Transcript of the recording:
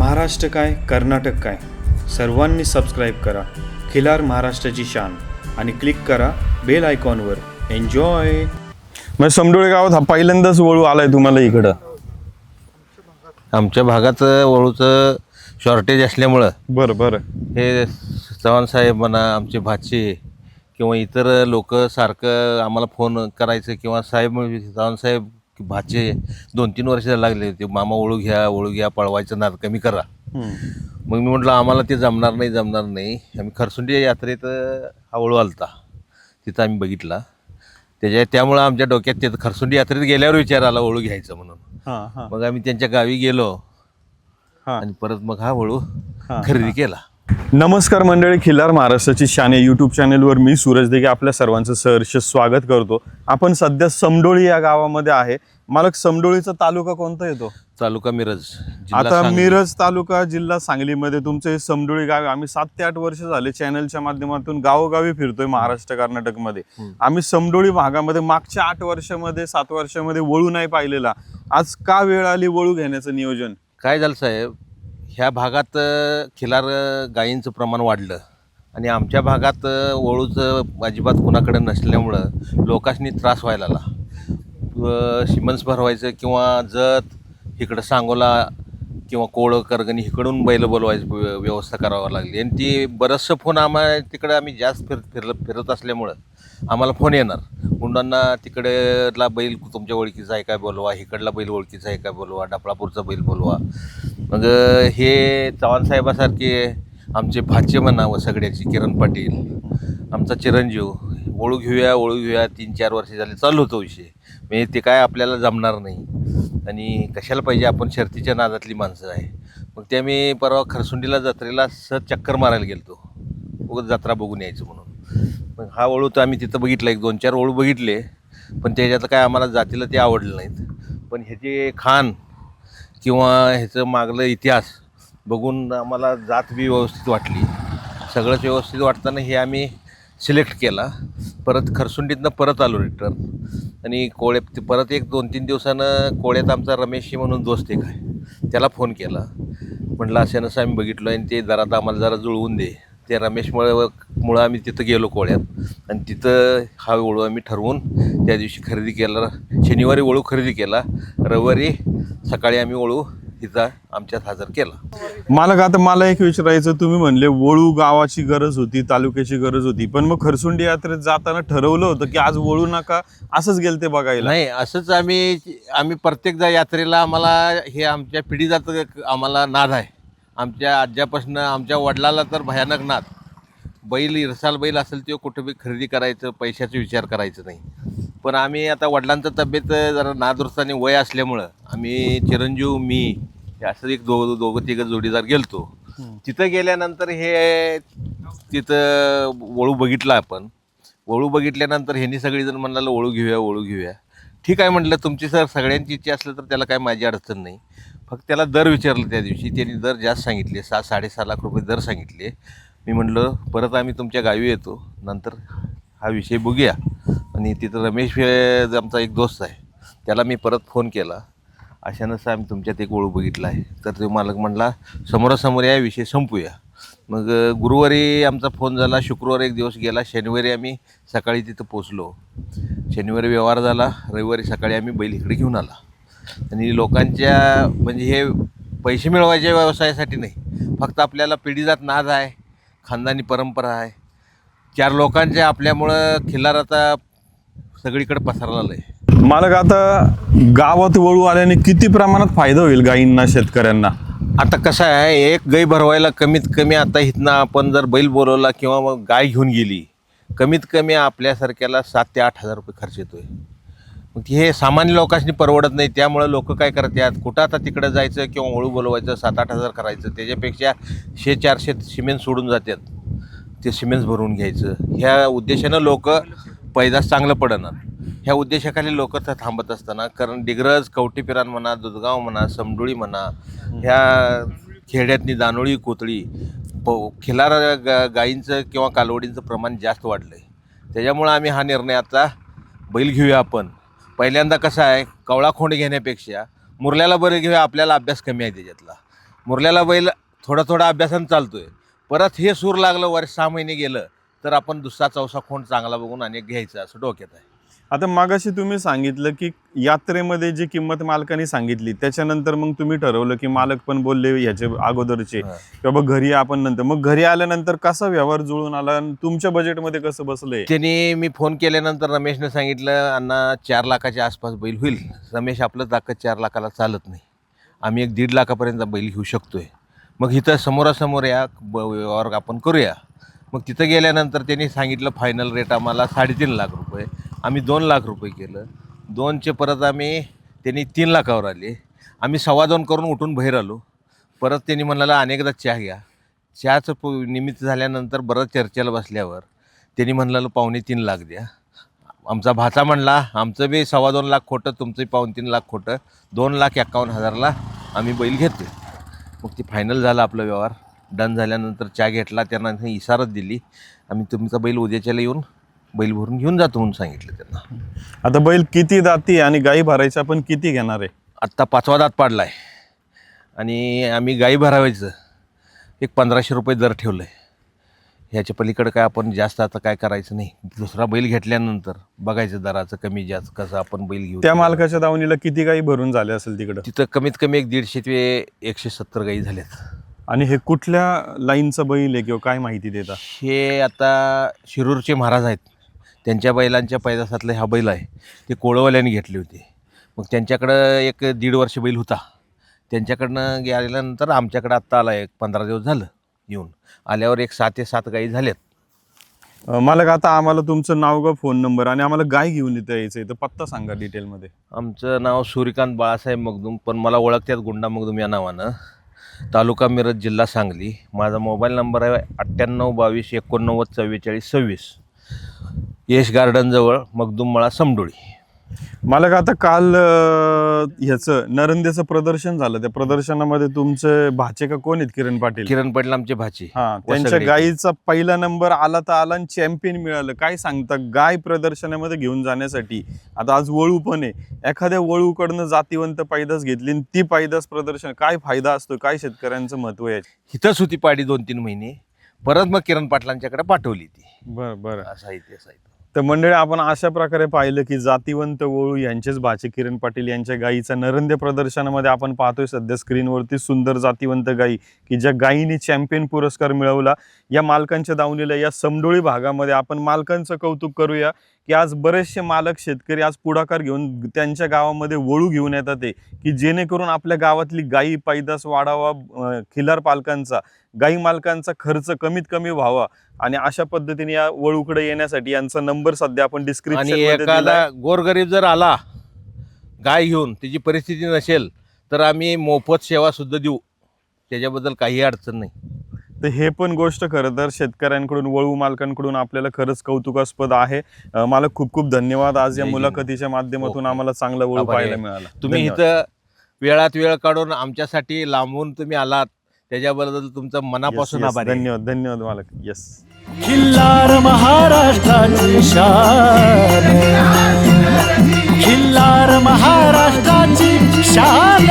महाराष्ट्र काय कर्नाटक काय सर्वांनी सबस्क्राईब करा खिलार महाराष्ट्राची शान आणि क्लिक करा बेल आयकॉनवर. एन्जॉय. मग समडोळे गावात हा पहिल्यांदाच वळू आलाय तुम्हाला इकडं? आमच्या भागात वळूचं शॉर्टेज असल्यामुळं बरं बरं. हे चव्हाणसाहेब म्हणा, आमचे भाचे किंवा इतर लोक सारखं आम्हाला फोन करायचं किंवा साहेब चव्हाणसाहेब भाचे 2-3 वर्ष लागले होते, मामा वळू घ्या पळवायचं नाद कमी करा. मग मी म्हटलं आम्हाला ते जमणार नाही. आम्ही खरसुंडी यात्रेत हा वळू आलता, तिथं आम्ही बघितला. त्यामुळं आमच्या डोक्यात ते खरसुंडी यात्रेत गेल्यावर विचार आला वळू घ्यायचं म्हणून. मग आम्ही त्यांच्या गावी गेलो आणि परत मग हा वळू खरेदी केला. नमस्कार मंडळी, खिलार महाराष्ट्राची शान यूट्यूब चॅनेलवर मी सूरज देगे आपल्या सर्वांचं सहर्ष स्वागत करतो. आपण सध्या समडोळी या गावामध्ये आहे. मालक, समडोळीचा तालुका कोणता येतो? तालुका मिरज. आता मिरज तालुका जिल्हा सांगलीमध्ये तुमचं हे समडोळी गाव. आम्ही 7 ते 8 वर्ष झाले चॅनलच्या माध्यमातून गावोगावी फिरतोय महाराष्ट्र कर्नाटकमध्ये. आम्ही समडोळी भागामध्ये मागच्या 8 वर्षामध्ये 7 वर्षामध्ये वळू नाही पाहिलेला. आज का वेळ आली वळू घेण्याचं नियोजन? काय झालं साहेब, ह्या भागात खिलार गायींचं प्रमाण वाढलं आणि आमच्या भागात वळूचं अजिबात कुणाकडे नसल्यामुळं लोकांनी त्रास व्हायला लागला. सिमन्स भरवायचं किंवा जत इकडं सांगोला किंवा कोळं करगणी इकडून बैल बोलवायची व्यवस्था करावी लागली. आणि ती बरंचसं फोन तिकडे आम्ही जास्त फिरत असल्यामुळं आम्हाला फोन येणार, मुंडांना तिकडेला बैल तुमच्या ओळखीचा आहे काय बोलवा, इकडला बैल ओळखीचा आहे काय बोलवा, डापळापूरचा बैल बोलवा. मग हे चव्हाणसाहेबासारखे आमचे भाचे म्हणावं सगळ्याची, किरण पाटील आमचा चिरंजीव, वळू घेऊया 3-4 वर्ष झाले चालू होतो विषय. म्हणजे ते काय आपल्याला जमणार नाही आणि कशाला पाहिजे, आपण शर्तीच्या नादातली माणसं आहे. मग ते आम्ही परवा खरसुंडीला जत्रेला चक्कर मारायला गेलतो, उगाच जत्रा बघून यायचं म्हणून. मग हा वळू तर आम्ही तिथं बघितला, 1-2-4 वळू बघितले, पण त्याच्यात काय आम्हाला जातीला ते आवडलं नाहीत. पण ह्याचे खान किंवा ह्याचं मागलं इतिहास बघून आम्हाला जात बी व्यवस्थित वाटली. सगळंच व्यवस्थित वाटताना हे आम्ही सिलेक्ट केला. परत खरसुंडीतनं परत आलो रिटर्न आणि कोळ्यात परत 1-2-3 दिवसानं कोळ्यात आमचा रमेश म्हणून दोस्त एक आहे, त्याला फोन केला. म्हटलं असं नसं आम्ही बघितलो आणि ते जरा आम्हाला जरा जुळवून दे. ते रमेशमुळं आम्ही तिथं गेलो कोळ्यात आणि तिथं हा वळू आम्ही ठरवून त्या दिवशी खरेदी केला. शनिवारी वळू खरेदी केला, रविवारी सकाळी आम्ही वळू इथं आमच्यात हजर केला. मालक, आता मला एक विचारायचं, तुम्ही म्हणले वळू गावाची गरज होती, तालुक्याची गरज होती, पण मग खरसुंडी यात्रेत जाताना ठरवलं होतं की आज वळू नका, असंच गेलते बघायला? नाही, असंच आम्ही प्रत्येक यात्रेला आम्हाला हे आमच्या पिढीजात आम्हाला नाद आहे. आमच्या आज्यापासून आमच्या वडिलाला तर भयानक नाद. बैल इरसाल बैल असेल ते कुठं बी खरेदी करायचं, पैशाचा विचार करायचं नाही. पण आम्ही आता वडिलांचं तब्येत जरा नादुरुस्त आणि वय असल्यामुळं आम्ही चिरंजीव, मी असं एक दोघं जोडीदार गेलतो. तिथं गेल्यानंतर तिथं वळू बघितला आपण. वळू बघितल्यानंतर ह्यांनी सगळीजण म्हणाला वळू घेऊया. ठीक आहे म्हटलं, तुमची सगळ्यांची इच्छा असलं तर त्याला काय माझी अडचण नाही. फक्त त्याला दर विचारलं त्या दिवशी, त्यांनी दर जास्त सांगितले, 6-6.5 लाख रुपये दर सांगितले. मी म्हटलं परत आम्ही तुमच्या गावी येतो, नंतर हा विषय बघूया. आणि तिथं रमेश आमचा एक दोस्त आहे, त्याला मी परत फोन केला. अशानंच आम्ही तुमच्यात एक वळू बघितला आहे, तर तो मालक म्हटला समोरासमोर या विषय संपूया. मग गुरुवारी आमचा फोन झाला, शुक्रवारी एक दिवस गेला, शनिवारी आम्ही सकाळी तिथं पोचलो. शनिवारी व्यवहार झाला, रविवारी सकाळी आम्ही बैल इकडे घेऊन आला. आणि लोकांच्या म्हणजे हे पैसे मिळवायच्या व्यवसायासाठी नाही, फक्त आपल्याला पिढीजात नाद आहे, खानदानी परंपरा आहे. 4 लोकांच्या आपल्यामुळं खिलार आता सगळीकडे पसरला आहे. मालक, आता गावात वळू आल्याने किती प्रमाणात फायदा होईल गायींना, शेतकऱ्यांना? आता कसं आहे, एक गाय भरवायला कमीत कमी आता इथनं आपण जर बैल बोलवला किंवा मग गाय घेऊन गेली, कमीत कमी आपल्यासारख्याला 7 ते 8 हजार रुपये खर्च येतोय. मग हे सामान्य लोकांनी परवडत नाही. त्यामुळं लोक काय करतात, कुठं आता तिकडं जायचं किंवा वळू बोलवायचं, 7-8 हजार करायचं, त्याच्यापेक्षा 100-400 सिमेंट सोडून जातात, ते सिमेंट भरून घ्यायचं. ह्या उद्देशानं लोक पैदास चांगलं पडणार, ह्या उद्देशाखाली लोक तर थांबत असताना, कारण डिग्रज, कवटीपिरान म्हणा, दुधगाव म्हणा, समडोळी म्हणा, ह्या खेड्यातनी दानोळी, कोतळी खिलार गायींचं किंवा कालवडींचं प्रमाण जास्त वाढलं आहे. त्याच्यामुळं आम्ही हा निर्णय आता बैल घेऊया आपण. पहिल्यांदा कसं आहे, कवळा खोंड घेण्यापेक्षा मुरल्याला बरं घेऊया, आपल्याला अभ्यास कमी आहे त्याच्यातला. मुरल्याला बैल थोडा थोडा अभ्यासानं चालतोय. परत हे सूर लागलं, वर्ष 6 महिने गेलं तर आपण दुसरा चौसा खोंड चांगला बघून अनेक घ्यायचा असं डोक्यात आहे. आता मागाशी तुम्ही सांगितलं की यात्रेमध्ये जी किंमत मालकाने सांगितली त्याच्यानंतर मग तुम्ही ठरवलं की मालक पण बोलले ह्याचे अगोदरचे की बाबा घरी आपण नंतर, मग घरी आल्यानंतर कसा व्यवहार जुळून आला आणि तुमच्या बजेटमध्ये कसं बसलंय? त्यांनी मी फोन केल्यानंतर रमेशने सांगितलं, अण्णा 4 लाखाच्या आसपास बैल होईल. रमेश, आपलं ताकद 4 लाखाला चालत नाही, आम्ही एक 1.5 लाखापर्यंत बैल घेऊ शकतोय. मग इथं समोरासमोर या व्यवहार आपण करूया. मग तिथं गेल्यानंतर त्यांनी सांगितलं फायनल रेट आम्हाला 3.5 लाख रुपये. आम्ही 2 लाख रुपये केलं. 2चे परत त्यांनी 3 लाखावर आले. आम्ही 2.25 करून उठून बाहेर आलो. परत त्यांनी म्हणाला अनेकदा चहा घ्या. चहाचं निमित्त झाल्यानंतर बरंच चर्चेला बसल्यावर त्यांनी म्हणालं 2.25 लाख द्या. आमचा भाचा म्हणला आमचं बी 2.25 लाख खोटं, तुमचं 2.25 लाख खोटं, 2,51,000ला आम्ही बैल घेतो. मग ती फायनल झालं आपलं व्यवहार. डन झाल्यानंतर चहा घेतला, त्यांना इशारात दिली, आम्ही तुमचा बैल उद्याच्याला येऊन बैल भरून घेऊन जातो म्हणून सांगितलं त्यांना. आता बैल किती दाती आणि गाई भरायच्या पण किती घेणार आहे? आत्ता 5वा दात पाडला आहे आणि आम्ही गाई भरावायचं एक 1,500 रुपये दर ठेवलं आहे. ह्याच्या पलीकडं काय आपण जास्त आता काय करायचं नाही. दुसरा बैल घेतल्यानंतर बघायचं दराचं कमी जास्त कसं आपण बैल घेऊ. त्या मालकाच्या दावणीला किती गाई भरून झाल्या असेल तिकडं? तिथं कमीत कमी एक 150 ते 170 गाई झाल्यात. आणि हे कुठल्या लाईनचं बैल आहे किंवा काय माहिती देता? हे आता शिरूरचे महाराज आहेत, त्यांच्या बैलांच्या पैदासातलं हा बैल आहे. ते कोळवाल्याने घेतले होते. मग त्यांच्याकडं एक 1.5 वर्ष बैल होता. त्यांच्याकडनं गेल्यानंतर आमच्याकडं आत्ता आला, एक 15 दिवस झालं येऊन. आल्यावर एक 6 ते 7 गाई झाल्यात. मालक, आता आम्हाला तुमचं नाव ग फोन नंबर आणि आम्हाला गाय घेऊन येता यायचं तर पत्ता सांगा डिटेलमध्ये. आमचं नाव सूर्यकांत बाळासाहेब मगदूम, पण मला ओळखतात गुंडा मगदूम या नावानं. तालुका मिरज, जिल्हा सांगली. माझा मोबाईल नंबर आहे 98 22 89 44 26. यश गार्डनजवळ मगदूममळा, समडोळी. मालक, आता काल ह्याचं नरंदेचं प्रदर्शन झालं. त्या प्रदर्शनामध्ये तुमचे भाचे का कोण आहेत? किरण पाटील. किरण पाटील आमचे भाची. हा, त्यांच्या गायीचा पहिला नंबर आला तर आला आणि चॅम्पियन मिळालं. काय सांगता गाय प्रदर्शनामध्ये घेऊन जाण्यासाठी? आता आज वळू पण आहे, एखाद्या वळूकडनं जातीवंत पैदास घेतली आणि ती पैदास प्रदर्शन, काय फायदा असतो? काय शेतकऱ्यांचं महत्व आहे? इथंच होती पाडी 2-3 महिने, परत मग किरण पाटलांच्याकडे पाठवली ती. बरं बरं. असा इतिहास आहे. तर मंडळी, आपण अशा प्रकारे पाहिलं की जातीवंत वळू यांचेच भाचे किरण पाटील यांच्या गायीचा नरंदे प्रदर्शनामध्ये आपण पाहतोय सध्या स्क्रीनवरती सुंदर जातीवंत गायी की ज्या गायीने चॅम्पियन पुरस्कार मिळवला. या मालकांच्या दावणीला या समडोळी भागामध्ये आपण मालकांचं कौतुक करूया की आज बरेचसे मालक शेतकरी आज पुढाकार घेऊन त्यांच्या गावामध्ये वळू घेऊन येतात ते की जेणेकरून आपल्या गावातली गायी पैदास वाढावा, खिलार पालकांचा, गाई मालकांचा खर्च कमीत कमी व्हावा. आणि अशा पद्धतीने या वळूकडे येण्यासाठी यांचा नंबर सध्या आपण डिस्क्रिप्शन आणि मध्ये एखादा गोरगरीब जर आला गाय घेऊन, त्याची परिस्थिती नसेल तर आम्ही मोफत सेवा सुद्धा देऊ, त्याच्याबद्दल काही अडचण नाही. तर हे पण गोष्ट खरं तर शेतकऱ्यांकडून, वळू मालकांकडून आपल्याला खरंच कौतुकास्पद आहे. मला खूप खूप धन्यवाद. आज या मुलाखतीच्या माध्यमातून आम्हाला चांगला वळू पाहायला मिळाला. तुम्ही इथं वेळात वेळ काढून आमच्यासाठी लांबून तुम्ही आलात, त्याच्याबद्दल तुमचं मनापासून आभार. धन्यवाद. धन्यवाद मालक. यस. खिल्लार महाराष्ट्राची शान, खिल्लार महाराष्ट्राची शान.